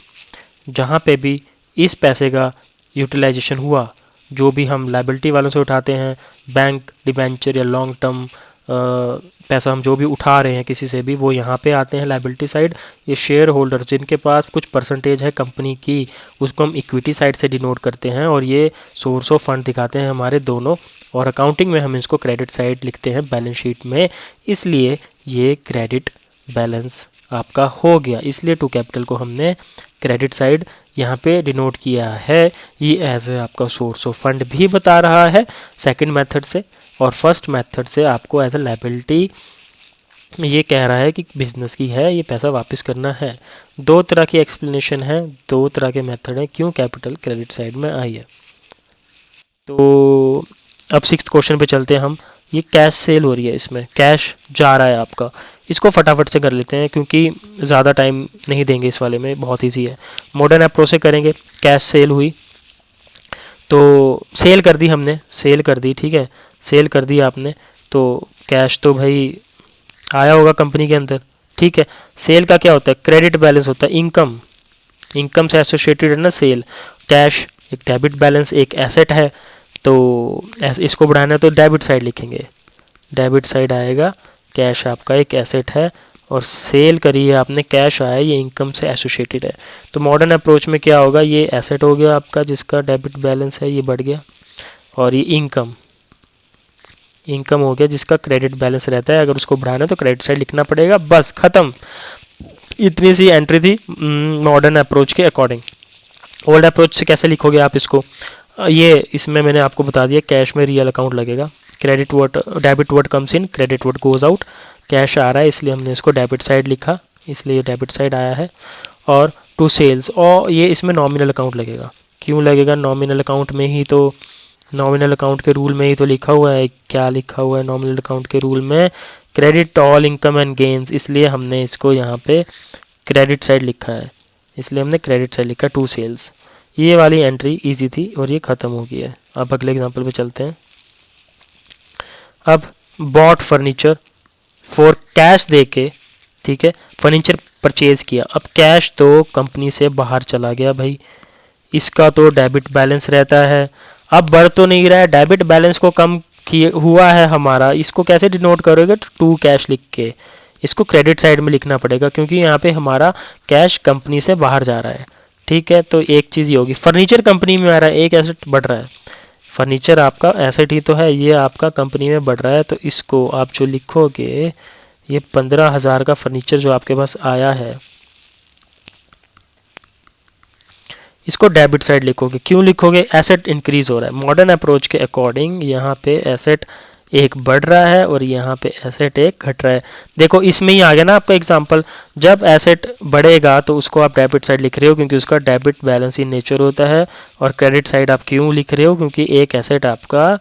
जहाँ पे भी इस पैसे का यूटिलाइजेशन हुआ, जो भी हम लाइबिलिटी वालों से उठाते हैं, बैंक डिबेंचर या लॉन्ग टर्म पैसा हम जो भी उठा रहे हैं किसी से भी, वो यहाँ पे आते हैं लाइबिलिटी साइड। ये शेयर होल्डर जिनके पास कुछ परसेंटेज है कंपनी की, उसको हम इक्विटी साइड से डिनोट करते हैं, और ये सोर्स ऑफ फंड दिखाते हैं हमारे दोनों। और अकाउंटिंग में हम इसको क्रेडिट साइड लिखते हैं बैलेंस शीट में, इसलिए ये क्रेडिट बैलेंस आपका हो गया। इसलिए टू कैपिटल को हमने क्रेडिट साइड यहाँ पे डिनोट किया है। ये एज ए आपका सोर्स ऑफ फंड भी बता रहा है सेकंड मेथड से, और फर्स्ट मेथड से आपको एज ए लायबिलिटी ये कह रहा है कि बिजनेस की है, ये पैसा वापस करना है। दो तरह की एक्सप्लेनेशन है, दो तरह के मेथड हैं क्यों कैपिटल क्रेडिट साइड में आई है। तो अब सिक्स्थ क्वेश्चन पे चलते हैं हम। ये कैश सेल हो रही है, इसमें कैश जा रहा है आपका। इसको फटाफट से कर लेते हैं क्योंकि ज़्यादा टाइम नहीं देंगे इस वाले में, बहुत ईजी है। मॉडर्न अप्रोच से करेंगे। कैश सेल हुई, तो सेल कर दी हमने, सेल कर दी, ठीक है, सेल कर दी आपने, तो कैश तो भाई आया होगा कंपनी के अंदर, ठीक है। सेल का क्या होता है, क्रेडिट बैलेंस होता है, इनकम, इनकम से एसोसिएटेड है ना सेल। कैश एक डेबिट बैलेंस, एक एसेट है, तो इसको बढ़ाना है तो डेबिट साइड लिखेंगे, डेबिट साइड आएगा। कैश आपका एक एसेट है और सेल करी है आपने, कैश आया, ये इनकम से एसोसिएटेड है। तो मॉडर्न अप्रोच में क्या होगा, ये एसेट हो गया आपका जिसका डेबिट बैलेंस है, ये बढ़ गया, और ये इनकम, इनकम हो गया जिसका क्रेडिट बैलेंस रहता है। अगर उसको बढ़ाना है तो क्रेडिट साइड लिखना पड़ेगा, बस खत्म। इतनी सी एंट्री थी मॉडर्न अप्रोच के अकॉर्डिंग। ओल्ड अप्रोच से कैसे लिखोगे आप इसको, ये इसमें मैंने आपको बता दिया, कैश में रियल अकाउंट लगेगा, credit word debit word comes in, credit word goes out. Cash आ रहा है इसलिए हमने इसको डेबिट साइड लिखा, इसलिए डेबिट साइड आया है। और टू सेल्स, और ये इसमें नॉमिनल अकाउंट लगेगा। क्यों लगेगा, नॉमिनल अकाउंट में ही तो, नॉमिनल अकाउंट के रूल में ही तो लिखा हुआ है, क्या लिखा हुआ है नॉमिनल अकाउंट के रूल में, credit all income and gains, इसलिए हमने इसको यहाँ पे क्रेडिट साइड लिखा है, इसलिए हमने क्रेडिट साइड लिखा टू सेल्स। ये वाली एंट्री इजी थी और ये ख़त्म हो गई है। अब अगले एग्जांपल पे चलते हैं। अब बॉट फर्नीचर फॉर कैश दे के, ठीक है, फर्नीचर परचेज किया। अब कैश तो कंपनी से बाहर चला गया भाई, इसका तो डेबिट बैलेंस रहता है। अब बढ़ तो नहीं रहा है, डेबिट बैलेंस को कम किए हुआ है हमारा, इसको कैसे डिनोट करोगे, तो टू कैश लिख के इसको क्रेडिट साइड में लिखना पड़ेगा क्योंकि यहाँ पे हमारा कैश कंपनी से बाहर जा रहा है, ठीक है। तो एक चीज़ ये होगी, फर्नीचर कंपनी में आ रहा है, एक एसेट बढ़ रहा है, फर्नीचर आपका एसेट ही तो है, ये आपका कंपनी में बढ़ रहा है, तो इसको आप जो लिखोगे, ये 15,000 का फर्नीचर जो आपके पास आया है, इसको डेबिट साइड लिखोगे। क्यों लिखोगे, एसेट इंक्रीज हो रहा है। मॉडर्न अप्रोच के अकॉर्डिंग यहाँ पे एसेट एक बढ़ रहा है और यहाँ पे एसेट एक घट रहा है। देखो इसमें ही आ गया ना आपका एग्जांपल, जब एसेट बढ़ेगा तो उसको आप डेबिट साइड लिख रहे हो क्योंकि उसका डेबिट बैलेंस इन नेचर होता है, और क्रेडिट साइड आप क्यों लिख रहे हो, क्योंकि एक एसेट आपका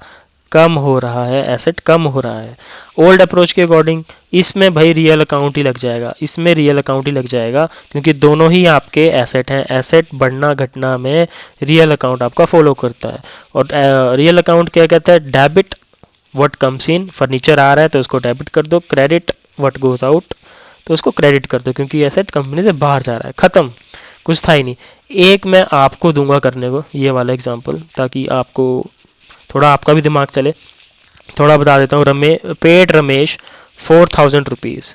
कम हो रहा है, एसेट कम हो रहा है। ओल्ड अप्रोच के अकॉर्डिंग इसमें भाई रियल अकाउंट ही लग जाएगा, इसमें रियल अकाउंट ही लग जाएगा क्योंकि दोनों ही आपके एसेट हैं। एसेट बढ़ना घटना में रियल अकाउंट आपका फॉलो करता है, और रियल अकाउंट क्या कहता है, debit what comes in, furniture आ रहा है तो उसको डेबिट कर दो, क्रेडिट व्हाट गोज आउट तो उसको क्रेडिट कर दो क्योंकि एसेट कंपनी से बाहर जा रहा है। ख़त्म, कुछ था ही नहीं। एक मैं आपको दूंगा करने को ये वाला एग्जाम्पल, ताकि आपको थोड़ा आपका भी दिमाग चले। थोड़ा बता देता हूँ। पेड रमेश 4,000 रुपीज़,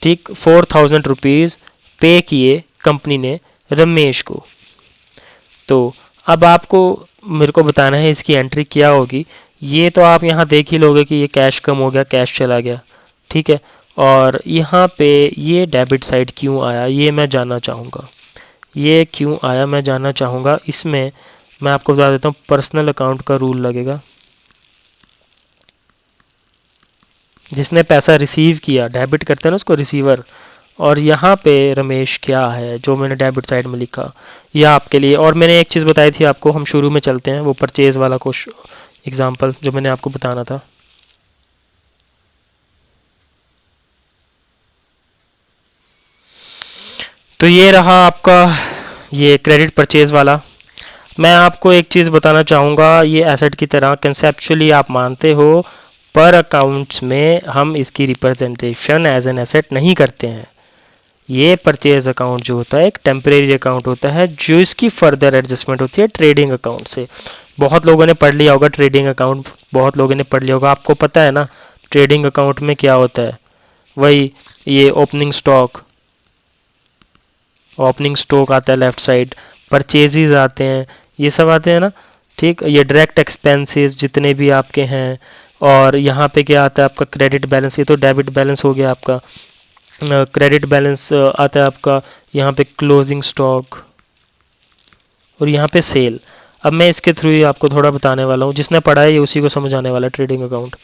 ठीक, 4,000 रुपीज़ पे किए कंपनी ने रमेश को। तो अब आपको मेरे को बताना है इसकी एंट्री क्या होगी। ये तो आप यहाँ देख ही लोगे कि ये कैश कम हो गया, कैश चला गया, ठीक है। और यहाँ पे ये डेबिट साइड क्यों आया ये मैं जानना चाहूँगा, ये क्यों आया मैं जानना चाहूँगा। इसमें मैं आपको बता देता हूँ, पर्सनल अकाउंट का रूल लगेगा। जिसने पैसा रिसीव किया, डेबिट करते हैं ना उसको रिसीवर, और यहाँ पे रमेश क्या है जो मैंने डेबिट साइड में लिखा, यह आपके लिए। और मैंने एक चीज़ बताई थी आपको, हम शुरू में चलते हैं, वो परचेज़ वाला कुछ एग्जाम्पल जो मैंने आपको बताना था। तो ये रहा आपका ये क्रेडिट परचेज वाला। मैं आपको एक चीज़ बताना चाहूँगा, ये एसेट की तरह कंसेप्चुअली आप मानते हो, पर अकाउंट्स में हम इसकी रिप्रेजेंटेशन एज एन एसेट नहीं करते हैं। ये परचेज अकाउंट जो होता है एक टेम्परेरी अकाउंट होता है, जो इसकी फर्दर एडजस्टमेंट होती है ट्रेडिंग अकाउंट से। बहुत लोगों ने पढ़ लिया होगा ट्रेडिंग अकाउंट, बहुत लोगों ने पढ़ लिया होगा। आपको पता है ना ट्रेडिंग अकाउंट में क्या होता है? वही ये ओपनिंग स्टॉक आता है लेफ्ट साइड, परचेजेस आते हैं, ये सब आते हैं ना, ठीक। ये डायरेक्ट एक्सपेंसेस जितने भी आपके हैं, और यहाँ पे क्या आता है आपका क्रेडिट बैलेंस, ये तो डेबिट बैलेंस हो गया आपका। क्रेडिट बैलेंस आता है आपका यहाँ पे क्लोजिंग स्टॉक, और यहाँ पे सेल। अब मैं इसके थ्रू ही आपको थोड़ा बताने वाला हूँ, जिसने पढ़ा है ये उसी को समझ आने वाला है ट्रेडिंग अकाउंट।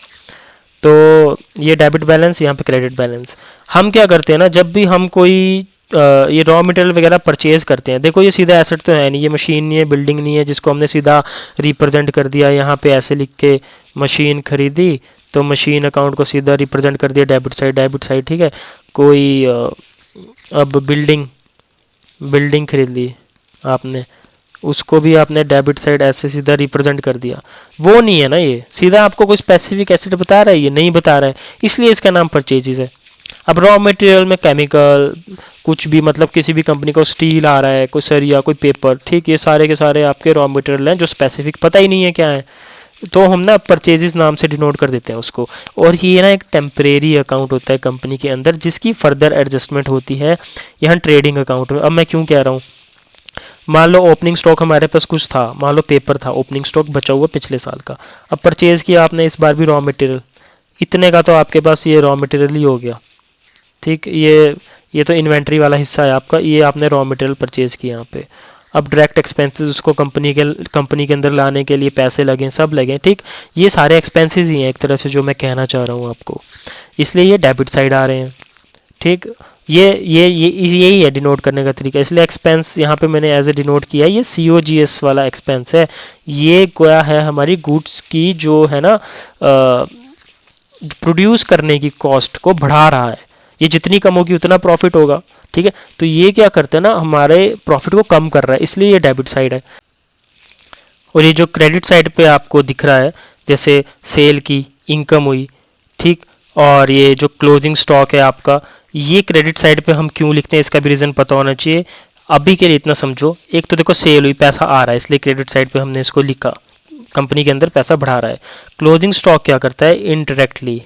तो ये डेबिट बैलेंस, यहाँ पे क्रेडिट बैलेंस। हम क्या करते हैं ना, जब भी हम कोई ये रॉ मटेरियल वगैरह परचेज करते हैं, देखो ये सीधा एसेट तो है नहीं, ये मशीन नहीं है, बिल्डिंग नहीं है जिसको हमने सीधा रिप्रेजेंट कर दिया यहाँ पे ऐसे लिख के मशीन खरीदी, तो मशीन अकाउंट को सीधा रिप्रेजेंट कर दिया डेबिट साइड, ठीक है। कोई अब बिल्डिंग खरीद ली आपने, उसको भी आपने डेबिट साइड ऐसे सीधा रिप्रेजेंट कर दिया, वो नहीं है ना, ये सीधा आपको कोई स्पेसिफिक एसेट बता रहा है, ये नहीं बता रहा है, इसलिए इसका नाम परचेजेस है। अब रॉ मटेरियल में केमिकल कुछ भी, मतलब किसी भी कंपनी को स्टील आ रहा है, कोई सरिया, कोई पेपर, ठीक, ये सारे के सारे आपके रॉ मटेरियल हैं जो स्पेसिफिक पता ही नहीं है क्या है, तो हम ना परचेजेस नाम से डिनोट कर देते हैं उसको। और ये ना एक टेम्परेरी अकाउंट होता है कंपनी के अंदर, जिसकी फर्दर एडजस्टमेंट होती है यहाँ ट्रेडिंग अकाउंट में। अब मैं क्यों कह रहा हूँ, मान लो ओपनिंग स्टॉक हमारे पास कुछ था, मान लो पेपर था, ओपनिंग स्टॉक बचा हुआ पिछले साल का, अब परचेज़ किया आपने इस बार भी रॉ मटेरियल, इतने का तो आपके पास ये रॉ मटेरियल ही हो गया, ठीक। ये तो इन्वेंट्री वाला हिस्सा है आपका, ये आपने रॉ मटेरियल परचेज़ किया यहाँ पे। अब डायरेक्ट एक्सपेंसेस, उसको कंपनी के अंदर लाने के लिए पैसे लगे, सब लगे, ठीक। ये सारे एक्सपेंसेस ही हैं एक तरह से, जो मैं कहना चाह रहा हूँ आपको, इसलिए ये डेबिट साइड आ रहे हैं, ठीक। यही है डिनोट करने का तरीका, इसलिए एक्सपेंस यहाँ पे मैंने एज ए डिनोट किया है, ये COGS वाला एक्सपेंस है। ये क्या है, हमारी गुड्स की जो है ना प्रोड्यूस करने की कॉस्ट को बढ़ा रहा है, ये जितनी कम होगी उतना प्रॉफिट होगा, ठीक है। तो ये क्या करते हैं ना, हमारे प्रॉफिट को कम कर रहा है, इसलिए ये डेबिट साइड है। और ये जो क्रेडिट साइड पे आपको दिख रहा है, जैसे सेल की इनकम हुई, ठीक, और ये जो क्लोजिंग स्टॉक है आपका, ये क्रेडिट साइड पे हम क्यों लिखते हैं इसका भी रीज़न पता होना चाहिए। अभी के लिए इतना समझो, एक तो देखो सेल हुई, पैसा आ रहा है, इसलिए क्रेडिट साइड पे हमने इसको लिखा, कंपनी के अंदर पैसा बढ़ा रहा है। क्लोजिंग स्टॉक क्या करता है, इनडायरेक्टली,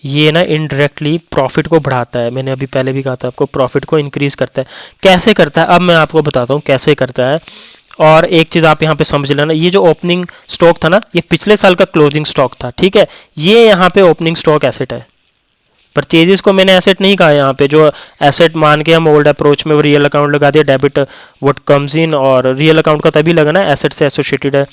ये ना इनडायरेक्टली प्रॉफिट को बढ़ाता है, मैंने अभी पहले भी कहा था आपको, प्रॉफिट को इंक्रीज करता है। कैसे करता है, अब मैं आपको बताता हूँ कैसे करता है। और एक चीज़ आप यहाँ पे समझ लेना, ये जो ओपनिंग स्टॉक था ना, ये पिछले साल का क्लोजिंग स्टॉक था, ठीक है। ये यहाँ पे ओपनिंग स्टॉक एसेट है, परचेजेस को मैंने एसेट नहीं कहा यहाँ पे, जो एसेट मान के हम ओल्ड अप्रोच में वो रियल अकाउंट लगा दिया, डेबिट व्हाट कम्स इन, और रियल अकाउंट का तभी लगा ना एसेट से एसोसिएटेड है,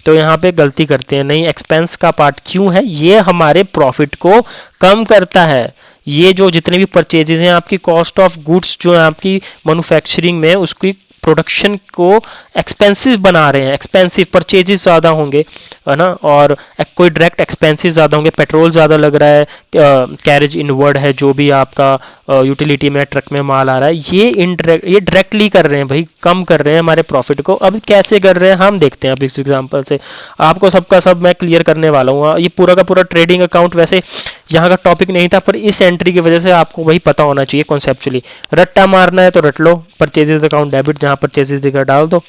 तो यहाँ पे गलती करते हैं, नहीं एक्सपेंस का पार्ट क्यों है, ये हमारे प्रॉफिट को कम करता है। ये जो जितने भी परचेजेस हैं, आपकी कॉस्ट ऑफ गुड्स जो है आपकी मैन्युफैक्चरिंग में, उसकी प्रोडक्शन को एक्सपेंसिव बना रहे हैं, एक्सपेंसिव परचेजेस ज़्यादा होंगे, है ना, और कोई डायरेक्ट एक्सपेंसेस ज़्यादा होंगे, पेट्रोल ज़्यादा लग रहा है, कैरेज इनवर्ड है, जो भी आपका यूटिलिटी में ट्रक में माल आ रहा है, ये डायरेक्टली कर रहे हैं भाई, कम कर रहे हैं हमारे प्रॉफिट को। अब कैसे कर रहे हैं हम देखते हैं, अब इस एग्जांपल से आपको सबका सब मैं क्लियर करने वाला हूँ। ये पूरा का पूरा ट्रेडिंग अकाउंट वैसे यहाँ का टॉपिक नहीं था, पर इस एंट्री की वजह से आपको वही पता होना चाहिए कॉन्सेप्चुअली। रट्टा मारना है तो रट लो, परचेजेस अकाउंट डेबिट, जहाँ परचेजेस दिखा डाल दो,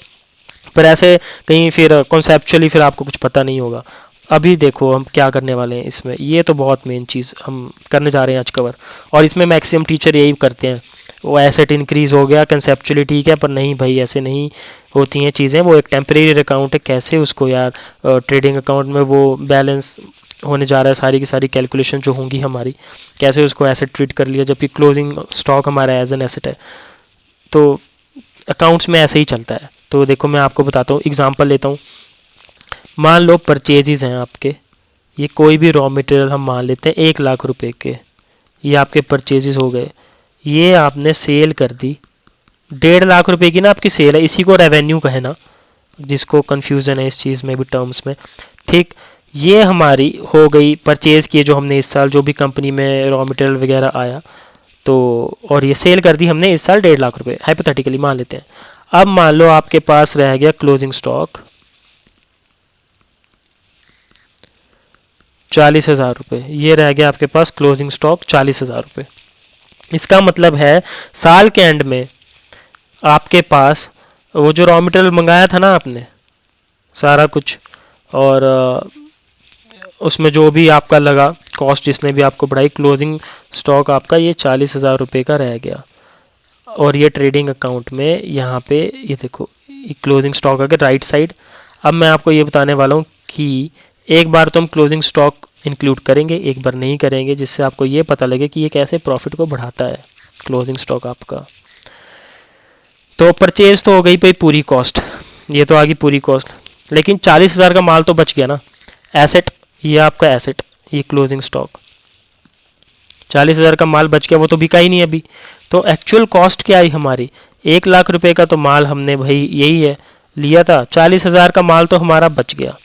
पर ऐसे कहीं फिर कॉन्सेप्चुअली फिर आपको कुछ पता नहीं होगा। अभी देखो हम क्या करने वाले हैं इसमें, ये तो बहुत मेन चीज़ हम करने जा रहे हैं आज कवर, और इसमें मैक्सिमम टीचर यही करते हैं, वो एसेट इंक्रीज़ हो गया कंसेप्चुअली, ठीक है, पर नहीं भाई ऐसे नहीं होती हैं चीज़ें, वो एक टेम्परेरी अकाउंट है, कैसे उसको यार ट्रेडिंग अकाउंट में वो बैलेंस होने जा रहा है, सारी की सारी कैलकुलेशन जो होंगी हमारी, कैसे उसको एसेट ट्रीट कर लिया, जबकि क्लोजिंग स्टॉक हमारा एज एन एसेट है। तो अकाउंट्स में ऐसे ही चलता है। तो देखो मैं आपको बताता हूँ, एग्जांपल लेता हूँ। मान लो परचेजेस हैं आपके, ये कोई भी रॉ मटेरियल हम मान लेते हैं 1 लाख रुपए के, ये आपके परचेजेस हो गए, ये आपने सेल कर दी 1.5 लाख रुपए की ना आपकी सेल है, इसी को रेवेन्यू कहे ना, जिसको कन्फ्यूज़न है इस चीज़ में भी टर्म्स में, ठीक। ये हमारी हो गई परचेज़ किए जो हमने इस साल, जो भी कंपनी में रॉ मटेरियल वगैरह आया, तो और ये सेल कर दी हमने इस साल 1.5 लाख रुपए, हाइपोथेटिकली मान लेते हैं। अब मान लो आपके पास रह गया क्लोजिंग स्टॉक 40,000 रुपये, ये रह गया आपके पास क्लोजिंग स्टॉक 40,000 रुपये। इसका मतलब है साल के एंड में आपके पास वो जो रॉ मटेरियल मंगाया था ना आपने सारा कुछ, और उसमें जो भी आपका लगा कॉस्ट जिसने भी आपको बढ़ाई, क्लोजिंग स्टॉक आपका ये 40,000 रुपये का रह गया। और ये ट्रेडिंग अकाउंट में यहाँ पे ये देखो ये क्लोजिंग स्टॉक अगर राइट साइड। अब मैं आपको ये बताने वाला हूँ कि एक बार तो हम क्लोजिंग स्टॉक इंक्लूड करेंगे, एक बार नहीं करेंगे, जिससे आपको ये पता लगे कि ये कैसे प्रॉफिट को बढ़ाता है क्लोजिंग स्टॉक आपका। तो परचेज तो हो गई भाई पूरी कॉस्ट, ये तो आ गई पूरी कॉस्ट, लेकिन 40,000 का माल तो बच गया ना, एसेट, ये आपका एसेट, ये क्लोजिंग स्टॉक 40,000 का माल बच गया, वो तो बिका ही नहीं अभी। तो एक्चुअल कॉस्ट क्या आई हमारी, 1 लाख रुपए का तो माल हमने भाई यही है लिया था, 40,000 का माल तो हमारा बच गया।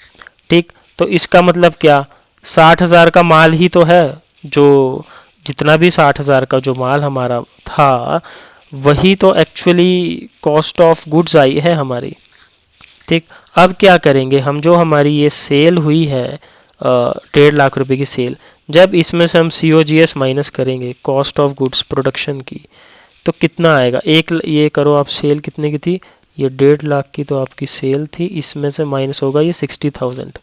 ठीक, तो इसका मतलब क्या, 60,000 का माल ही तो है, जो जितना भी 60,000 का जो माल हमारा था वही तो एक्चुअली कॉस्ट ऑफ गुड्स आई है हमारी। ठीक, अब क्या करेंगे हम, जो हमारी ये सेल हुई है 1.5 लाख रुपए की सेल, जब इसमें से हम COGS माइनस करेंगे कॉस्ट ऑफ गुड्स प्रोडक्शन की, तो कितना आएगा, एक ये करो आप, सेल कितने की थी, ये 1.5 लाख की तो आपकी सेल थी, इसमें से माइनस होगा ये 60,000।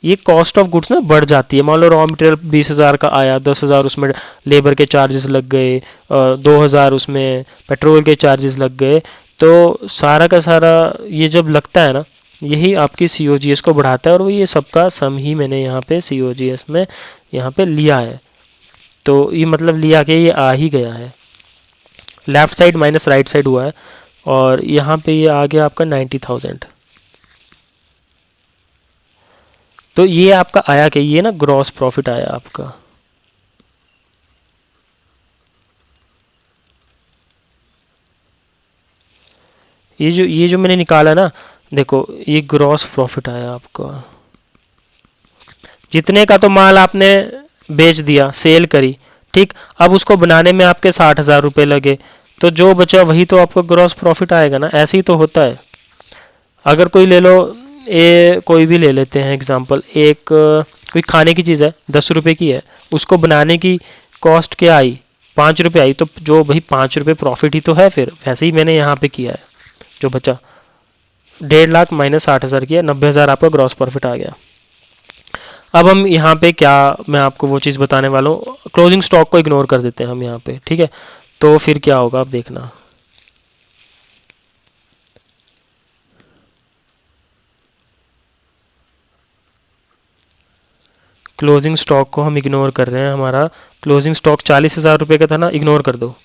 ये कॉस्ट ऑफ गुड्स ना बढ़ जाती है। मान लो रॉ मटेरियल 20,000 का आया, 10,000 उसमें लेबर के चार्जेस लग गए, 2,000 उसमें पेट्रोल के चार्जेस लग गए, तो सारा का सारा ये जब लगता है ना, यही आपकी COGS को बढ़ाता है, और वो ये सबका सम ही मैंने यहाँ पे COGS में यहाँ पे लिया है। तो ये मतलब लिया कि ये आ ही गया है, left side minus right side हुआ है, और यहाँ पे ये आ गया आपका 90,000। तो ये आपका आया कि ये ना ग्रॉस प्रॉफिट आया आपका। ये जो मैंने निकाला ना, देखो ये ग्रॉस प्रॉफिट आया आपका। जितने का तो माल आपने बेच दिया, सेल करी, ठीक, अब उसको बनाने में आपके 60,000 रुपये लगे, तो जो बचा वही तो आपका ग्रॉस प्रॉफिट आएगा ना। ऐसे ही तो होता है। अगर कोई ले लो, कोई भी ले लेते हैं एग्जांपल, एक कोई खाने की चीज़ है 10 रुपये की है, उसको बनाने की कॉस्ट क्या आई, 5 रुपये आई, तो जो भाई 5 रुपये प्रॉफिट ही तो है। फिर वैसे ही मैंने यहाँ पे किया है, जो बचा 1.5 लाख माइनस 60,000 किया, 90,000 आपका ग्रॉस प्रॉफिट आ गया। अब हम यहाँ पे क्या, मैं आपको वो चीज़ बताने वाला हूँ, क्लोजिंग स्टॉक को इग्नोर कर देते हैं हम यहाँ पे, ठीक है। तो फिर क्या होगा आप देखना, क्लोजिंग स्टॉक को हम इग्नोर कर रहे हैं। हमारा क्लोजिंग स्टॉक 40,000 रुपये का था ना, इग्नोर कर दो।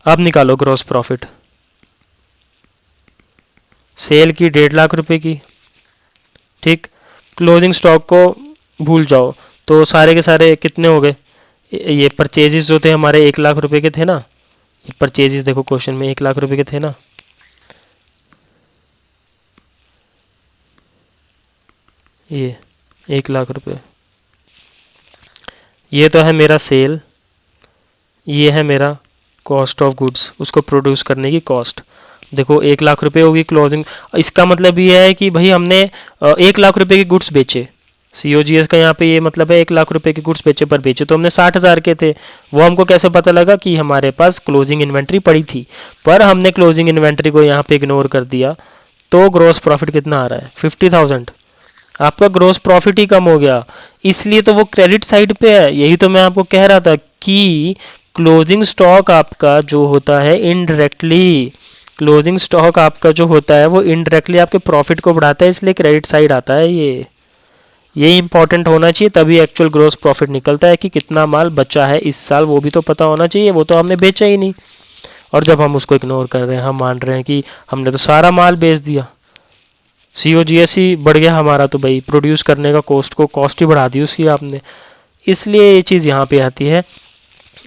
अब निकालो ग्रॉस प्रॉफिट, सेल की 1.5 लाख रुपए की, ठीक, क्लोजिंग स्टॉक को भूल जाओ, तो सारे के सारे कितने हो गए, ये परचेजेस जो थे हमारे 1 लाख रुपए के थे ना, ये परचेजेस देखो क्वेश्चन में 1 लाख रुपए के थे ना, ये 1 लाख रुपए, ये तो है मेरा सेल, ये है मेरा कॉस्ट ऑफ गुड्स, उसको प्रोड्यूस करने की कॉस्ट। देखो 1 लाख रुपए होगी क्लोजिंग। इसका मतलब ये है कि भाई हमने 1 लाख रुपए के गुड्स बेचे, COGS का यहाँ पे ये मतलब है 1 लाख रुपए के गुड्स बेचे, पर बेचे तो हमने 60,000 के थे। वो हमको कैसे पता लगा कि हमारे पास क्लोजिंग इन्वेंट्री पड़ी थी, पर हमने क्लोजिंग इन्वेंट्री को यहाँ पे इग्नोर कर दिया, तो ग्रॉस प्रॉफिट कितना आ रहा है, 50,000। आपका ग्रॉस प्रॉफिट ही कम हो गया, इसलिए तो वो क्रेडिट साइड पे है। यही तो मैं आपको कह रहा था कि क्लोजिंग स्टॉक आपका जो होता है इनडायरेक्टली, क्लोजिंग स्टॉक आपका जो होता है वो इनडायरेक्टली आपके प्रॉफिट को बढ़ाता है, इसलिए क्रेडिट साइड आता है। ये इंपॉर्टेंट होना चाहिए, तभी एक्चुअल ग्रॉस प्रॉफिट निकलता है कि कितना माल बचा है इस साल, वो भी तो पता होना चाहिए, वो तो हमने बेचा ही नहीं। और जब हम उसको इग्नोर कर रहे हैं, हम मान रहे हैं कि हमने तो सारा माल बेच दिया, COGS ही बढ़ गया हमारा, तो भाई प्रोड्यूस करने का कॉस्ट ही बढ़ा दी उसकी आपने, इसलिए ये चीज़ यहाँ पे आती है।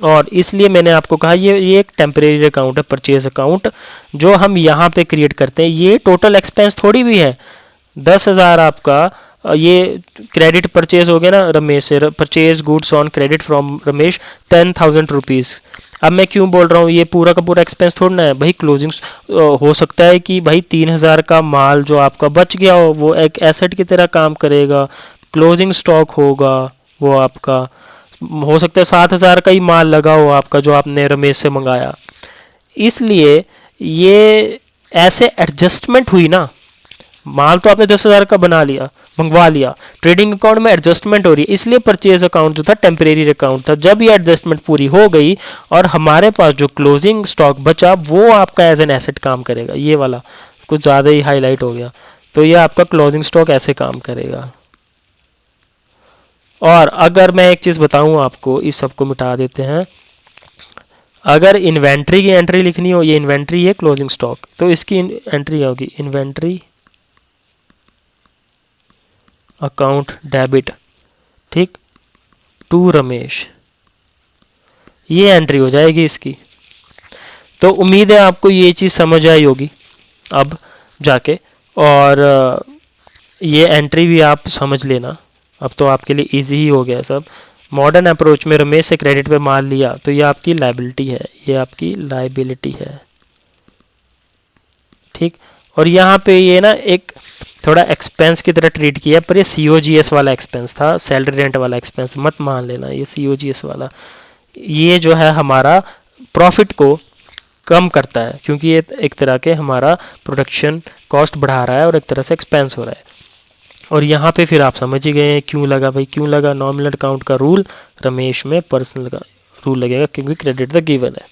और इसलिए मैंने आपको कहा ये एक टेम्परेरी अकाउंट है, परचेज अकाउंट, जो हम यहाँ पे क्रिएट करते हैं। ये टोटल एक्सपेंस थोड़ी भी है, 10,000 आपका ये क्रेडिट परचेज हो गया ना रमेश से, purchase goods on credit from Ramesh 10,000 rupees. अब मैं क्यों बोल रहा हूँ, ये पूरा का पूरा एक्सपेंस थोड़ा ना है भाई, क्लोजिंग हो सकता है कि भाई 3,000 का माल जो आपका बच गया हो वो एक एसेट की तरह काम करेगा, क्लोजिंग स्टॉक होगा वो आपका। हो सकता है 7,000 का ही माल लगा हो आपका जो आपने रमेश से मंगाया, इसलिए ये ऐसे एडजस्टमेंट हुई ना। माल तो आपने 10,000 का बना लिया, मंगवा लिया, ट्रेडिंग अकाउंट में एडजस्टमेंट हो रही है, इसलिए परचेज अकाउंट जो था टेम्परेरी अकाउंट था। जब ये एडजस्टमेंट पूरी हो गई और हमारे पास जो क्लोजिंग स्टॉक बचा वो आपका एज एन एसेट काम करेगा। ये वाला कुछ ज़्यादा ही हाईलाइट हो गया, तो ये आपका क्लोजिंग स्टॉक ऐसे काम करेगा। और अगर मैं एक चीज़ बताऊं आपको, इस सबको मिटा देते हैं, अगर इन्वेंट्री की एंट्री लिखनी हो, ये इन्वेंट्री है क्लोजिंग स्टॉक, तो इसकी एंट्री होगी इन्वेंट्री अकाउंट डेबिट, ठीक, टू रमेश, ये एंट्री हो जाएगी इसकी। तो उम्मीद है आपको ये चीज़ समझ आई होगी अब जाके, और ये एंट्री भी आप समझ लेना, अब तो आपके लिए इजी ही हो गया सब। मॉडर्न अप्रोच में रमेश से क्रेडिट पे माल लिया तो ये आपकी लायबिलिटी है, ये आपकी लायबिलिटी है, ठीक। और यहाँ पे ये ना एक थोड़ा एक्सपेंस की तरह ट्रीट किया, पर ये COGS वाला एक्सपेंस था, सैलरी रेंट वाला एक्सपेंस मत मान लेना, ये COGS वाला। ये जो है हमारा प्रॉफिट को कम करता है, क्योंकि ये एक तरह के हमारा प्रोडक्शन कॉस्ट बढ़ा रहा है और एक तरह से एक्सपेंस हो रहा है। और यहाँ पे फिर आप समझ ही गए क्यों लगा भाई, क्यों लगा नॉमिनल अकाउंट का रूल, रमेश में पर्सनल का रूल लगेगा, क्योंकि क्रेडिट द गिवन है।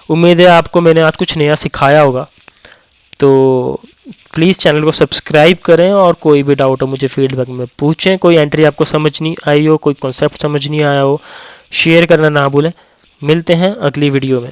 उम्मीद है आपको मैंने आज कुछ नया सिखाया होगा, तो प्लीज़ चैनल को सब्सक्राइब करें, और कोई भी डाउट हो मुझे फीडबैक में पूछें। कोई एंट्री आपको समझ नहीं आई हो, कोई कॉन्सेप्ट समझ नहीं आया हो, शेयर करना ना भूलें। मिलते हैं अगली वीडियो में।